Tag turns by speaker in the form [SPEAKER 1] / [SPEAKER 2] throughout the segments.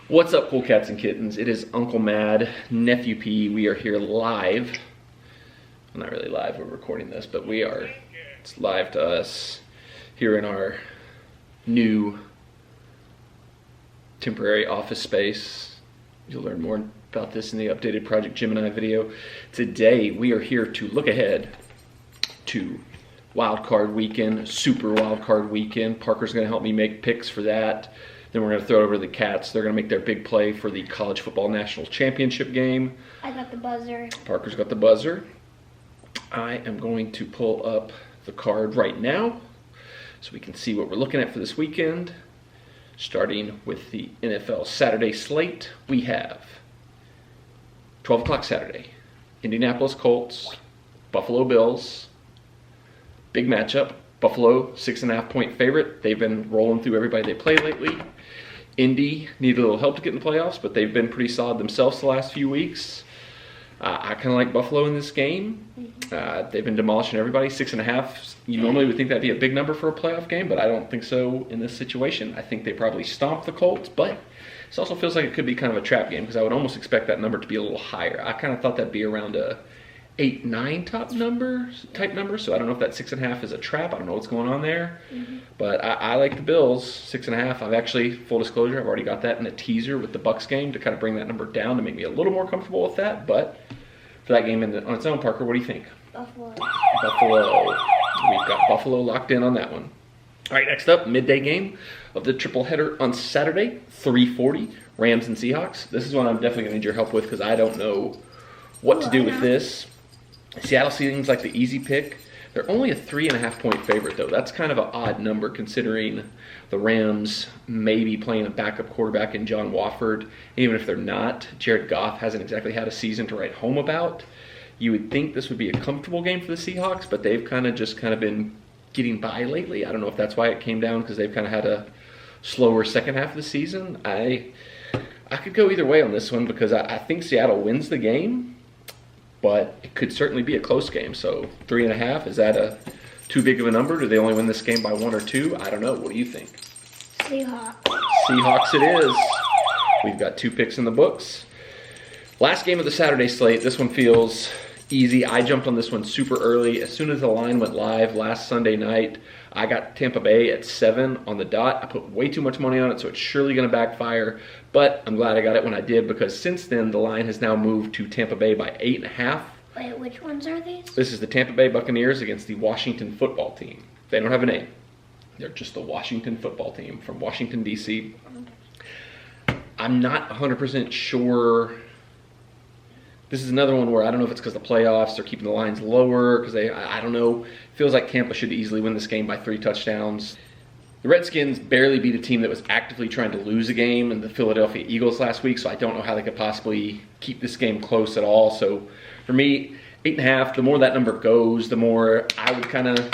[SPEAKER 1] What's up, cool cats and kittens? It is Uncle Mad, Nephew P. We are here live. Well, not really live, we're recording this, but it's live to us here in our new temporary office space. You'll learn more about this in the updated Project Gemini video. Today, we are here to look ahead to Wildcard Weekend, Super Wildcard Weekend. Parker's gonna help me make picks for that. Then we're going to throw it over to the Cats. They're going to make their big play for the College Football National Championship game.
[SPEAKER 2] I got the buzzer.
[SPEAKER 1] Parker's got the buzzer. I am going to pull up the card right now so we can see what we're looking at for this weekend. Starting with the NFL Saturday slate, we have 12 o'clock Saturday, Indianapolis Colts, Buffalo Bills. Big matchup. Buffalo, 6.5 point favorite. They've been rolling through everybody they play lately. Indy need a little help to get in the playoffs, but they've been pretty solid themselves the last few weeks. I kind of like Buffalo in this game. They've been demolishing everybody. 6.5. You normally would think that'd be a big number for a playoff game, but I don't think so in this situation. I think they probably stomp the Colts, but this also feels like it could be kind of a trap game because I would almost expect that number to be a little higher. I kind of thought that'd be around a 8-9 type number, so I don't know if that 6.5 is a trap. I don't know what's going on there, but I like the Bills 6.5. I've actually, full disclosure, I've already got that in a teaser with the Bucs game to kind of bring that number down to make me a little more comfortable with that. But for that game on its own, Parker, what do you think?
[SPEAKER 2] Buffalo.
[SPEAKER 1] We've got Buffalo locked in on that one. All right, next up, midday game of the triple header on Saturday, 3:40, Rams and Seahawks. This is one I'm definitely going to need your help with because I don't know what to do with this. Seattle seems like the easy pick. They're only a 3.5 point favorite, though. That's kind of an odd number considering the Rams may be playing a backup quarterback in John Wofford. Even if they're not, Jared Goff hasn't exactly had a season to write home about. You would think this would be a comfortable game for the Seahawks, but they've kind of been getting by lately. I don't know if that's why it came down because they've kind of had a slower second half of the season. I could go either way on this one because I think Seattle wins the game, but it could certainly be a close game. So 3.5, is that too big of a number? Do they only win this game by 1 or 2? I don't know. What do you think?
[SPEAKER 2] Seahawks.
[SPEAKER 1] Seahawks it is. We've got 2 picks in the books. Last game of the Saturday slate. This one feels easy. I jumped on this one super early. As soon as the line went live last Sunday night, I got Tampa Bay at 7 on the dot. I put way too much money on it, so it's surely going to backfire. But I'm glad I got it when I did because since then, the line has now moved to Tampa Bay by 8.5.
[SPEAKER 2] Wait, which ones are these?
[SPEAKER 1] This is the Tampa Bay Buccaneers against the Washington Football Team. They don't have a name. They're just the Washington Football Team from Washington, D.C. I'm not 100% sure. This is another one where I don't know if it's because the playoffs, they're keeping the lines lower, because I don't know. Feels like Tampa should easily win this game by 3 touchdowns. The Redskins barely beat a team that was actively trying to lose a game in the Philadelphia Eagles last week, so I don't know how they could possibly keep this game close at all. So for me, 8.5, the more that number goes, the more I would kind of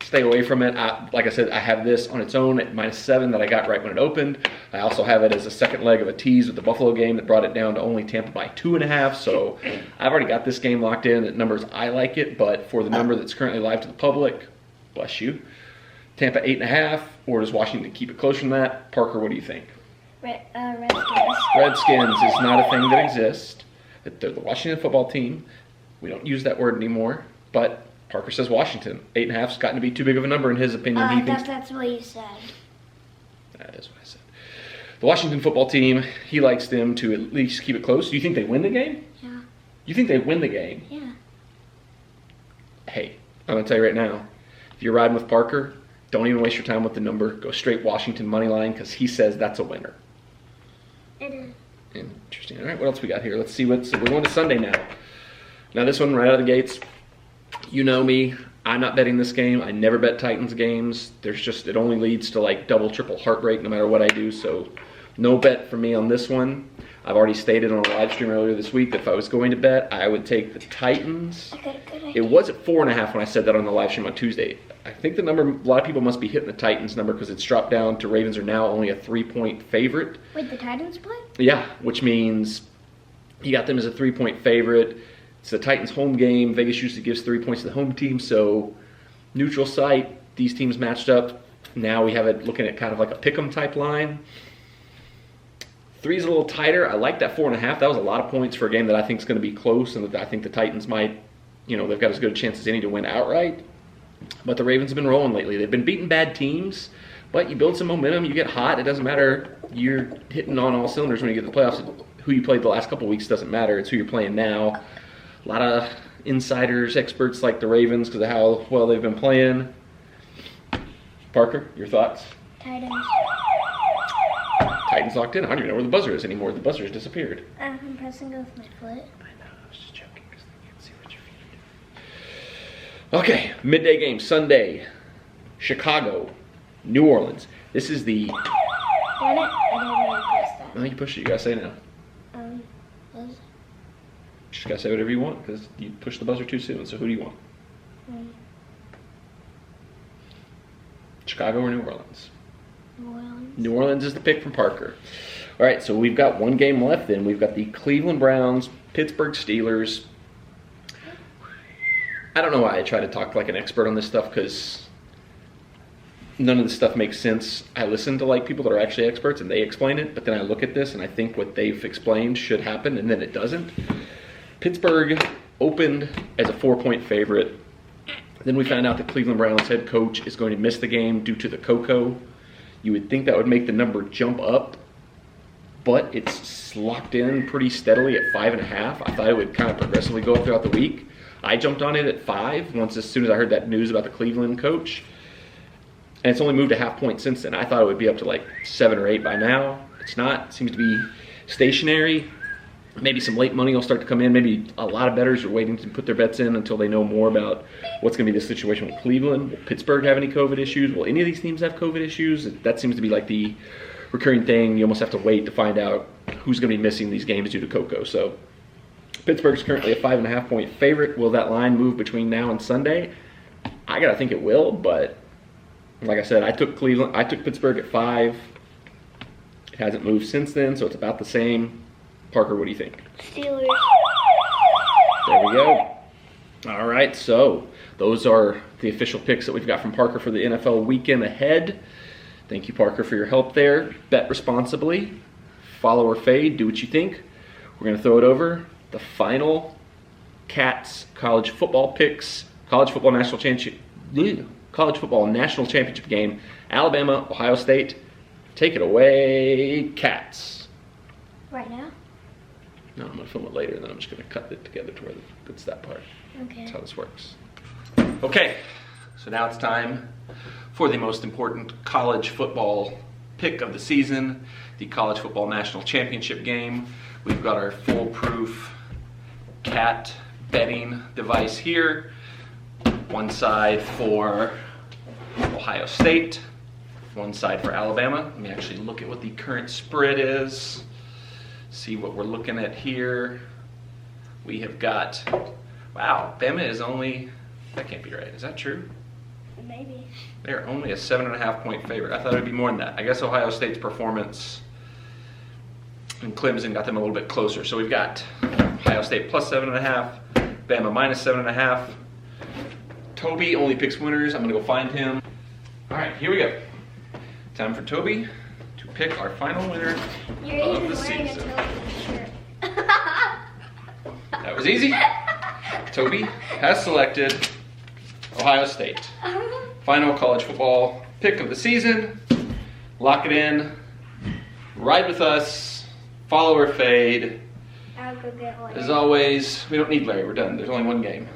[SPEAKER 1] stay away from it. Like I said, I have this on its own at -7 that I got right when it opened. I also have it as a second leg of a tease with the Buffalo game that brought it down to only Tampa by 2.5. So I've already got this game locked in at numbers I like it, but for the number that's currently live to the public, bless you, Tampa 8.5, or does Washington keep it closer than that? Parker, what do you think?
[SPEAKER 2] Redskins.
[SPEAKER 1] Redskins is not a thing that exists. They're the Washington Football Team. We don't use that word anymore, but Parker says Washington. 8.5's gotten to be too big of a number in his opinion. He thinks
[SPEAKER 2] that's what you said.
[SPEAKER 1] That is what I said. The Washington Football Team, he likes them to at least keep it close. Do you think they win the game?
[SPEAKER 2] Yeah.
[SPEAKER 1] You think they win the game?
[SPEAKER 2] Yeah.
[SPEAKER 1] Hey, I'm going to tell you right now, if you're riding with Parker, don't even waste your time with the number. Go straight Washington money line because he says that's a winner.
[SPEAKER 2] It is.
[SPEAKER 1] Interesting. All right, what else we got here? Let's see we're going to Sunday now. Now this one right out of the gates, you know me. I'm not betting this game. I never bet Titans games. It only leads to like double, triple heartbreak no matter what I do. So no bet for me on this one. I've already stated on a live stream earlier this week that if I was going to bet, I would take the Titans.
[SPEAKER 2] I got a good idea.
[SPEAKER 1] It was at 4.5 when I said that on the live stream on Tuesday. I think the number, a lot of people must be hitting the Titans number because it's dropped down to Ravens are now only a 3-point favorite.
[SPEAKER 2] Wait, the Titans play?
[SPEAKER 1] Yeah, which means you got them as a 3-point favorite. It's the Titans' home game. Vegas usually gives 3 points to the home team, so neutral site. These teams matched up. Now we have it looking at kind of like a pick'em type line. 3's a little tighter. I like that 4.5. That was a lot of points for a game that I think is going to be close, and that I think the Titans might, they've got as good a chance as any to win outright. But the Ravens have been rolling lately. They've been beating bad teams, but you build some momentum, you get hot. It doesn't matter. You're hitting on all cylinders when you get to the playoffs. Who you played the last couple weeks doesn't matter. It's who you're playing now. A lot of insiders, experts like the Ravens because of how well they've been playing. Parker, your thoughts?
[SPEAKER 2] Titans.
[SPEAKER 1] Titans locked in. I don't even know where the buzzer is anymore. The buzzer has disappeared.
[SPEAKER 2] I'm pressing it with my foot.
[SPEAKER 1] I know. I was just joking because they can't see what your feet are doing. Okay, midday game Sunday. Chicago, New Orleans. This is the.
[SPEAKER 2] Darn it! I didn't really press that.
[SPEAKER 1] No, you push it. You gotta say now.
[SPEAKER 2] What is it?
[SPEAKER 1] Just gotta say whatever you want because you pushed the buzzer too soon. So who do you want? Chicago or New Orleans?
[SPEAKER 2] New Orleans.
[SPEAKER 1] New Orleans is the pick from Parker. All right, so we've got one game left then. We've got the Cleveland Browns, Pittsburgh Steelers. I don't know why I try to talk like an expert on this stuff because none of this stuff makes sense. I listen to like people that are actually experts and they explain it, but then I look at this and I think what they've explained should happen and then it doesn't. Pittsburgh opened as a 4-point favorite. Then we found out the Cleveland Browns head coach is going to miss the game due to the cocoa. You would think that would make the number jump up, but it's locked in pretty steadily at 5.5. I thought it would kind of progressively go up throughout the week. I jumped on it at 5 as soon as I heard that news about the Cleveland coach. And it's only moved a half point since then. I thought it would be up to like 7 or 8 by now. It's not. It seems to be stationary. Maybe some late money will start to come in. Maybe a lot of bettors are waiting to put their bets in until they know more about what's going to be the situation with Cleveland. Will Pittsburgh have any COVID issues? Will any of these teams have COVID issues? That seems to be like the recurring thing. You almost have to wait to find out who's going to be missing these games due to cocoa. So Pittsburgh's currently a 5.5 point favorite. Will that line move between now and Sunday? I got to think it will, but like I said, I took Pittsburgh at 5. It hasn't moved since then, so it's about the same. Parker, what do you think?
[SPEAKER 2] Steelers.
[SPEAKER 1] There we go. All right, so those are the official picks that we've got from Parker for the NFL weekend ahead. Thank you, Parker, for your help there. Bet responsibly. Follow or fade. Do what you think. We're going to throw it over. The final Cats college football picks. College football national championship game. Alabama, Ohio State. Take it away, Cats.
[SPEAKER 2] Right now?
[SPEAKER 1] No, I'm going to film it later, and then I'm just going to cut it together to where it's that part.
[SPEAKER 2] Okay.
[SPEAKER 1] That's how this works. Okay, so now it's time for the most important college football pick of the season, the College Football National Championship game. We've got our foolproof cat betting device here. One side for Ohio State, one side for Alabama. Let me actually look at what the current spread is. See what we're looking at here. We have got, wow, Bama is only, that can't be right. Is that true?
[SPEAKER 2] Maybe.
[SPEAKER 1] They're only a 7.5 point favorite. I thought it would be more than that. I guess Ohio State's performance and Clemson got them a little bit closer. So we've got Ohio State plus 7.5, Bama minus 7.5. Toby only picks winners. I'm gonna go find him. All right, here we go. Time for Toby to pick our final winner of the season. That was easy. Toby has selected Ohio State. Final college football pick of the season. Lock it in. Ride with us. Follow or fade.
[SPEAKER 2] I'll go get one.
[SPEAKER 1] As always, we don't need Larry. We're done. There's only one game.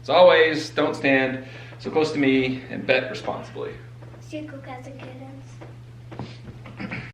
[SPEAKER 1] As always, don't stand so close to me and bet responsibly.
[SPEAKER 2] Circle cats and kittens.